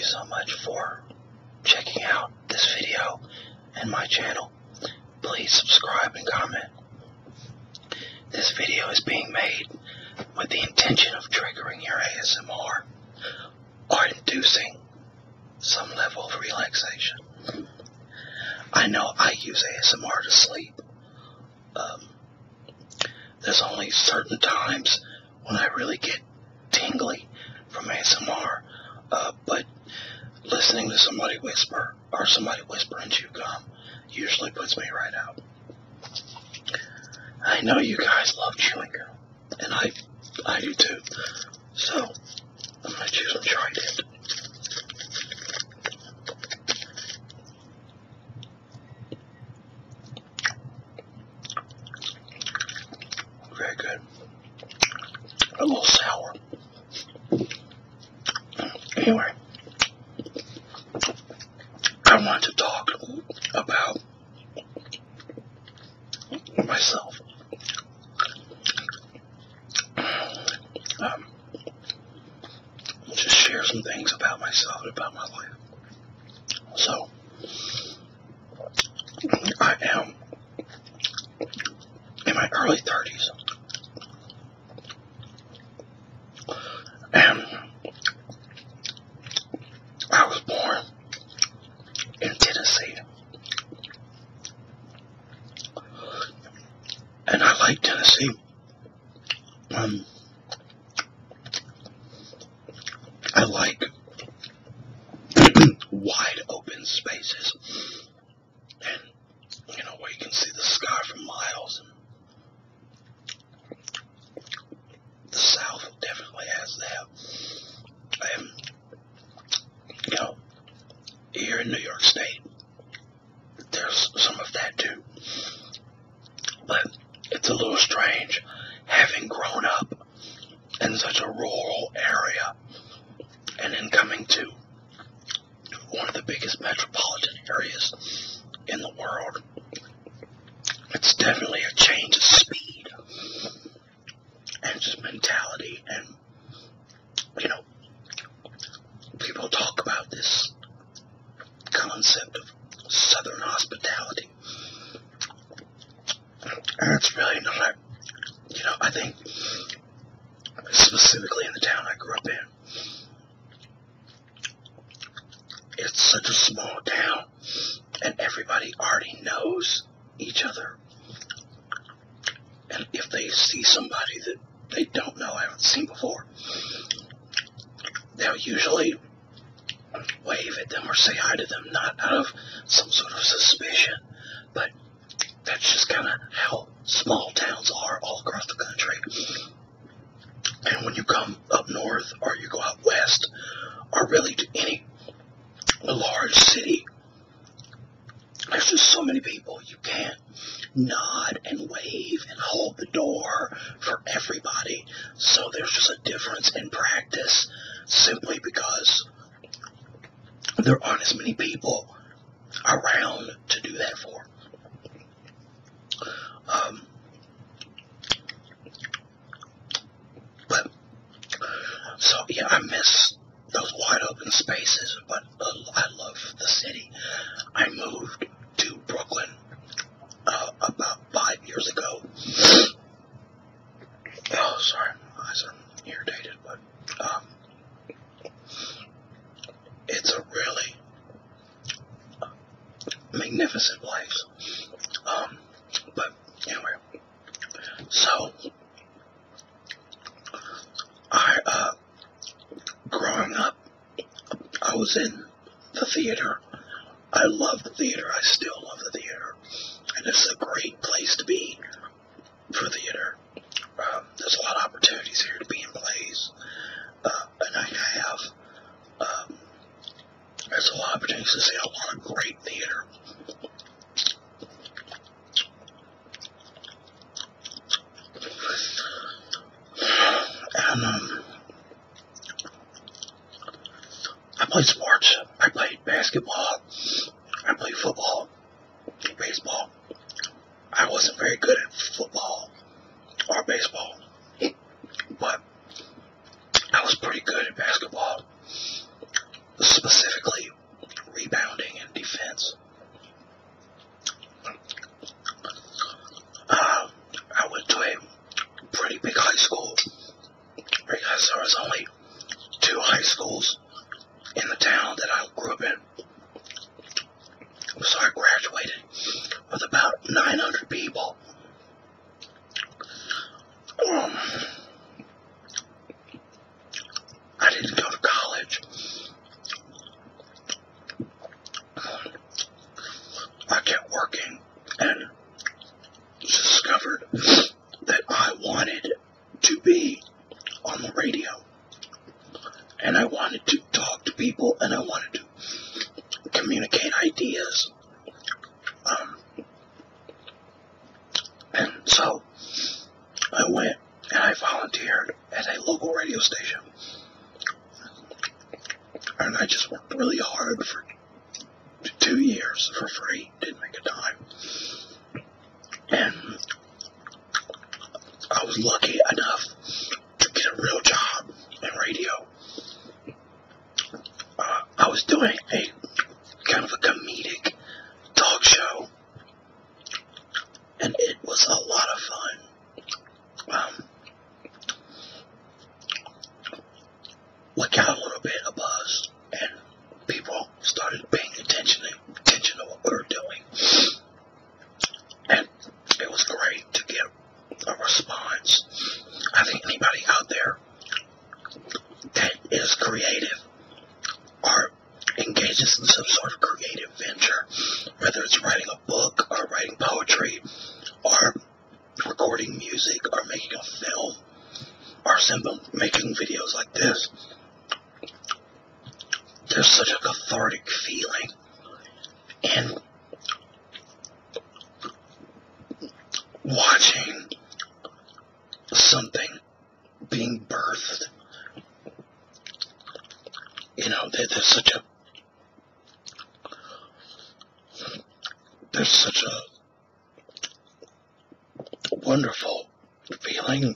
you so much for checking out this video and my channel. Please subscribe and comment. This video is being made with the intention of triggering your ASMR or inducing some level of relaxation. I know I use ASMR to sleep. There's only certain times when I really get tingly from ASMR, but listening to somebody whisper or somebody whisper and chew gum usually puts me right out. I know you guys love chewing gum, and I do too, so I'm going to choose some Trident. Very good. A little sour. Anyway, I want to talk about myself. Just share some things about myself and about my life. So, I am in my early 30s. And I was born in Tennessee. And I like Tennessee. I like wide open spaces. And, where you can see the sky for miles. And the South definitely has that. And, here in New York State, there's some of that too. But it's a little strange having grown up in such a rural area and then coming to one of the biggest metropolitan areas in the world. It's definitely a change of speed and just mentality. And, people talk about this concept of Southern hospitality. And it's really not, I think specifically in the town I grew up in, it's such a small town and everybody already knows each other. And if they see somebody that they don't know, haven't seen before, they'll usually wave at them or say hi to them, not out of some sort of suspicion, but that's just kind of how small towns are all across the country. And when you come up north or you go out west or really to any large city, there's just so many people you can't nod and wave and hold the door for everybody. So there's just a difference in practice simply because there aren't as many people around to do that for. I miss those wide open spaces, but I love the city. I moved to Brooklyn about 5 years ago. Oh, sorry, my eyes are irritated, but it's a really magnificent place. But anyway, so growing up, I was in the theater. I love the theater. I still love the theater. And it's a great place to be for theater. There's a lot of opportunities here to be in plays. And I have. There's a lot of opportunities to see a lot of great theater. And I played sports. I played basketball. I played football, baseball. I wasn't very good at football or baseball, but I was pretty good at basketball. specifically rebounding and defense. I went to a pretty big high school because there was only 2 high schools in the town that I grew up in. So I graduated with about 900 people. I didn't go to college. I kept working and discovered that I wanted to be on the radio. And I wanted to talk to people, and I wanted to communicate ideas. And so I went and I volunteered at a local radio station. And I just worked really hard for 2 years for free, didn't make a dime. And I was lucky enough to get a real job in radio. I was doing a kind of a comedic talk show, and it was a lot of fun. We got a little bit of buzz, and people started paying attention to what we were doing. And it was great to get a response. I think anybody out there that is creative or engages in some sort of creative venture, whether it's writing a book or writing poetry or recording music or making a film or simply making videos like this, there's such a cathartic feeling in watching something being birthed. You know, there's such a wonderful feeling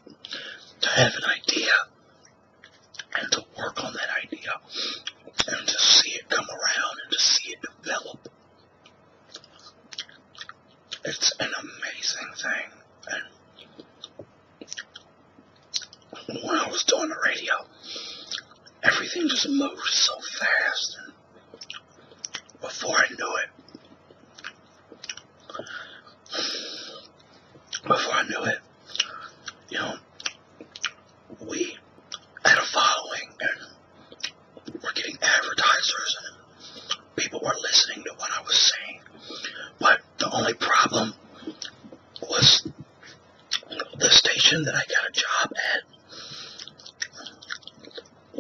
to have an idea and to work on that idea and to see it come around and to see it develop. It's an amazing thing. And when I was doing the radio, everything just moved so fast, and before I knew it, you know, we had a following, and we're getting advertisers, and people were listening to what I was saying. But the only problem was the station that I got a job at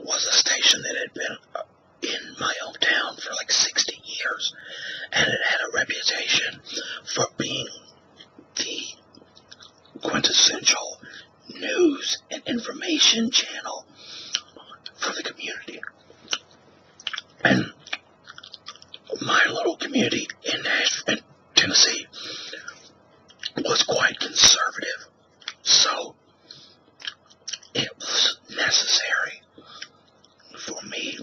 was a station that had been in my hometown for like 60 years, and it had a reputation for being the quintessential news and information channel for the community. And my little community in Nashville, Tennessee, was quite conservative, so it was necessary for me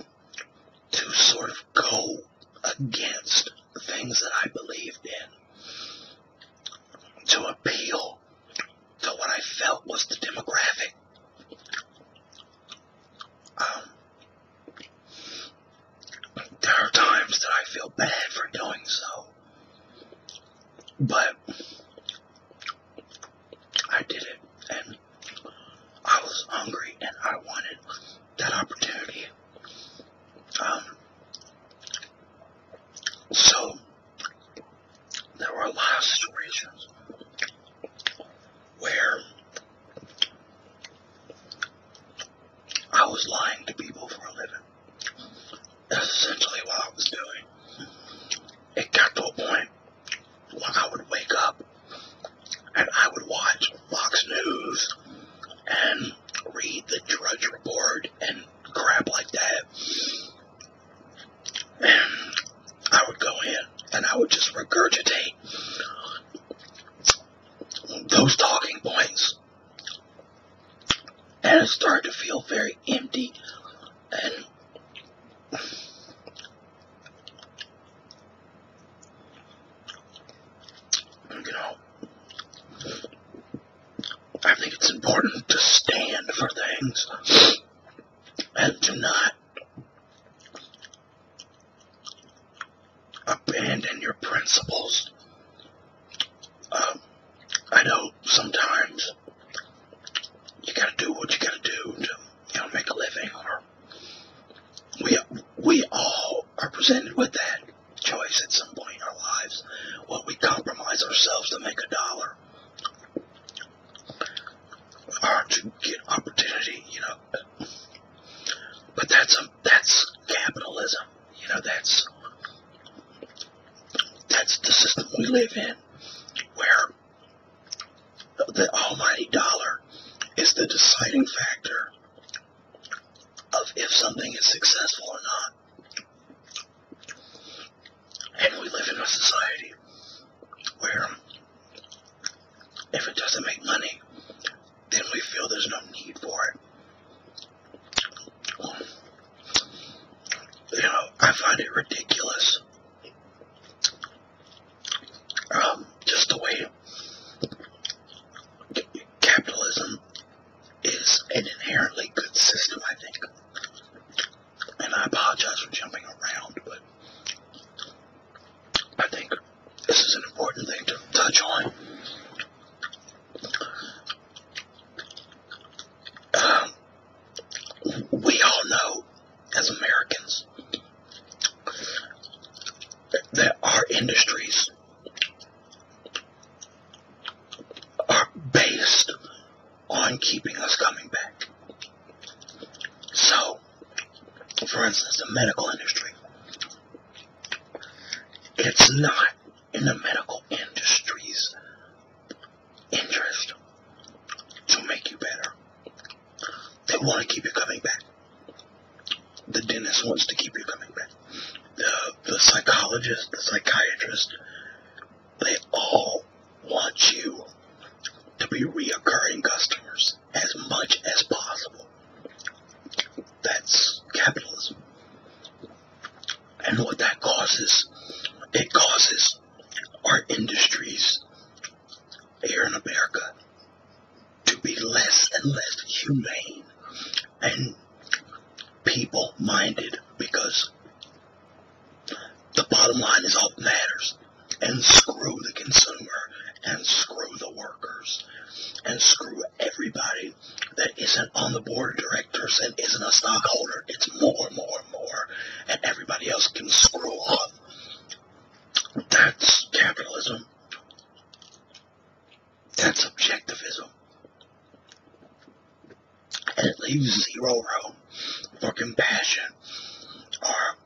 to sort of go against the things that I believed in, to appeal to what I felt was the demographic. There are times that I feel bad for doing so, but I did it, and I was hungry, and I wanted that opportunity. So there were a lot of situations where I was lying to people for a living. That's essentially what I was doing. It got to a point where I would wake up and I would watch Fox News and read the Drudge Report and crap like that. And I would go in and I would just regurgitate those talking points. And it started to feel very empty, and it's important to stand for things and to not abandon your principles. I know sometimes you gotta do what you gotta do to, make a living, or we all are presented with that choice at some point in our lives. Well, we compromise ourselves to make $1 or to get opportunity, But that's capitalism, that's the system we live in, where the almighty dollar is the deciding factor of if something is successful or not. And we live in a society where if it doesn't make money, then we feel there's no need for it. I find it ridiculous. Just the way capitalism is an inherently good system, I think. And I apologize for jumping around, but I think this is an important thing to touch on. We all know, as Americans, that our industries are based on keeping us coming back. So, for instance, the medical industry. It's not in the medical industry's interest to make you better. They want to keep you coming back. The dentist wants to keep you coming back. The psychologist, the psychiatrist, they all want you to be reoccurring customers as much as possible. That's capitalism. And what that causes, it causes our industries here in America to be less and less humane and people-minded, because the bottom line is all that matters. And screw the consumer, and screw the workers, and screw everybody that isn't on the board of directors and isn't a stockholder. It's more, and everybody else can screw off. That's capitalism. That's subjectivism. And it leaves zero room for compassion or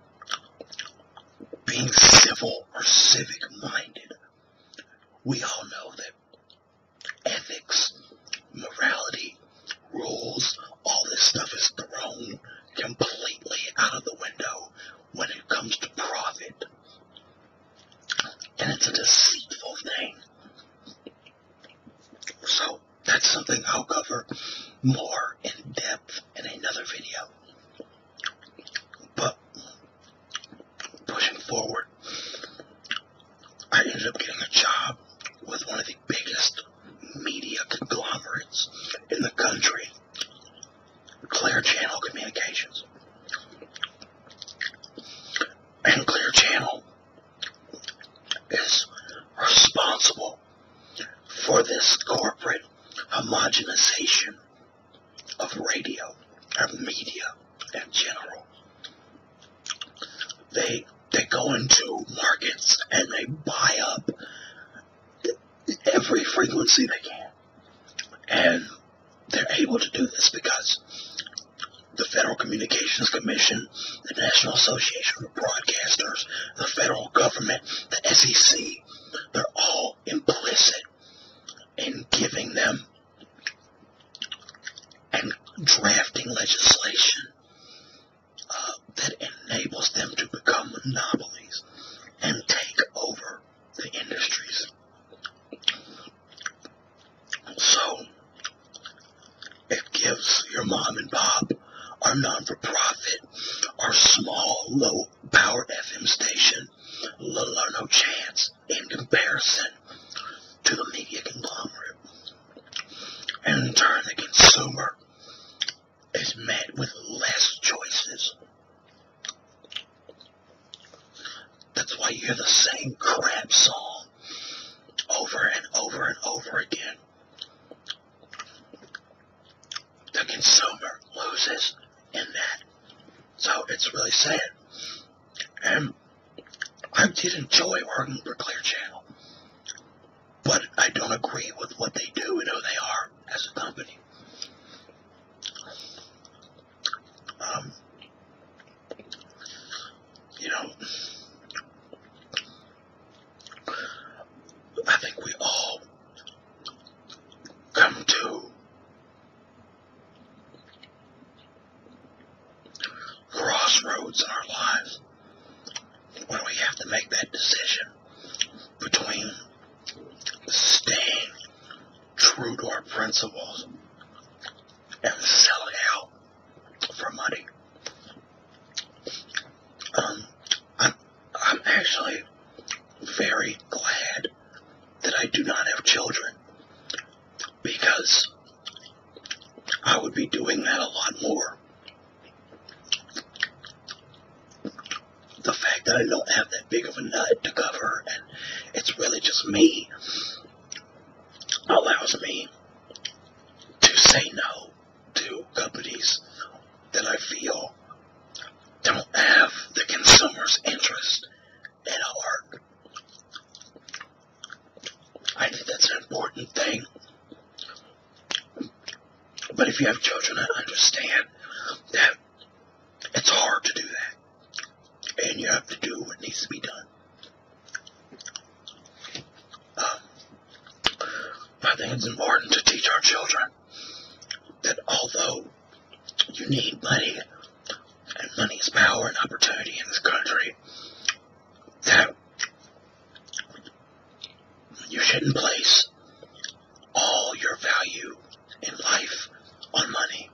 being civil or civic-minded. We all know that ethics, morality, rules, all this stuff is thrown completely out of the window when it comes to profit. And it's a deceitful thing. So that's something I'll cover more in depth in another video. But pushing forward, I ended up getting a job with one of the biggest media conglomerates in the country, Clear Channel Communications. And Clear Channel is responsible for this corporate homogenization of radio, of media in general. They go into markets and they buy up every frequency they can. And they're able to do this because the Federal Communications Commission, the National Association of Broadcasters, the federal government, the SEC, they're all implicit in giving them and drafting legislation that enables them to become monopolies and take over the industries. So it gives your mom and pop, our non-for-profit, our small, low-power FM station, little or no chance in comparison to the media conglomerate. And in turn, the consumer is met with less choices. That's why you hear the same crap song over and over and over again. The consumer loses in that. So it's really sad. And I did enjoy working for Clear Channel, but I don't agree with what they do and who they are as a company. You know, I think we all come to crossroads in our lives when we have to make that decision between staying true to our principles and selling out for money. I'm actually very glad that I do not have children, because I would be doing that a lot more. The fact that I don't have that big of a nut to cover and it's really just me allows me to say no to companies that I feel don't have the consumer's interest at heart. I think that's an important thing. But if you have children, I understand that it's hard to do that. And you have to do what needs to be done. I think it's important to teach our children that although you need money, and money is power and opportunity in this country, that you shouldn't place all your value in life on money.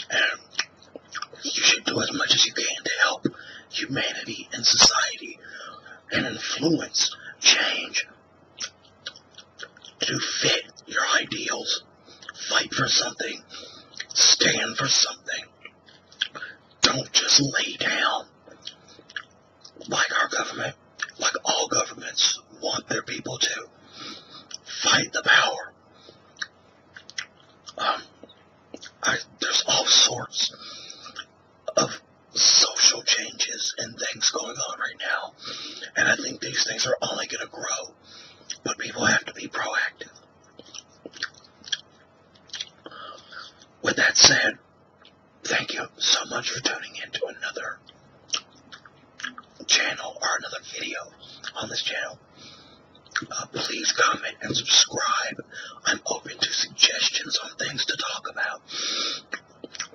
And you should do as much as you can to help humanity and society and influence change to fit your ideals. Fight for something. Stand for something. Don't just lay down like our government, like all governments want their people to. Fight the power. There's all sorts of social changes and things going on right now, and I think these things are only going to grow, but people have to be proactive. With that said, thank you so much for tuning in to another channel or another video on this channel. Please comment and subscribe. I'm open to suggestions on things to talk about.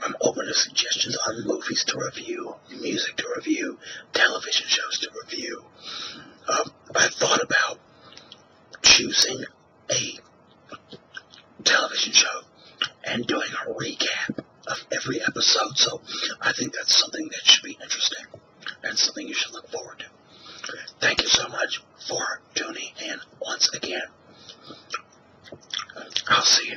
I'm open to suggestions on movies to review, music to review, television shows to review. I thought about choosing a television show and doing a recap of every episode, so I think that's something that should be interesting and something you should look forward to. Thank you so much for tuning in once again. I'll see you